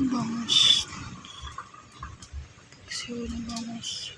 Vamos. Kasi wala vamos.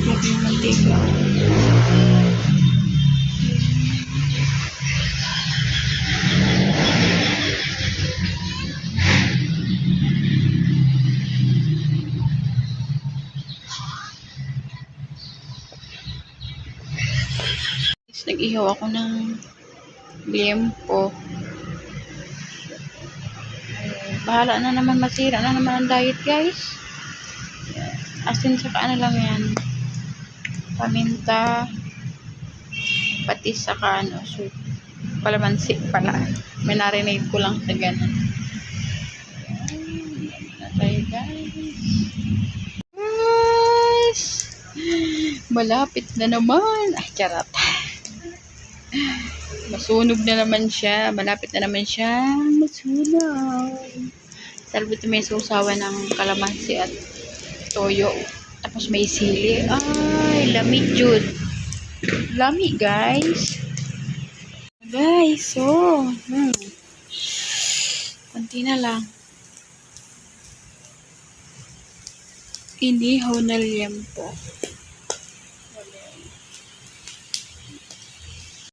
Lagyan ng mantika. Nag-ihaw ako ng liempo. Bahala na naman, masira na naman ang diet, guys. Asin saka ano lang yan, paminta, patis saka ano, so palamansi pala. Minarinate ko lang sa ganun. Natay, guys. Malapit na naman. Ay, charot. Masunog na naman siya. Malapit na naman siya masunog. Salvo ito may sausawan ng kalamansi at toyo. Tapos may sili. Ay, lami jud. Lami, guys. Guys, so. Kunti na lang. Inihaw na liempo.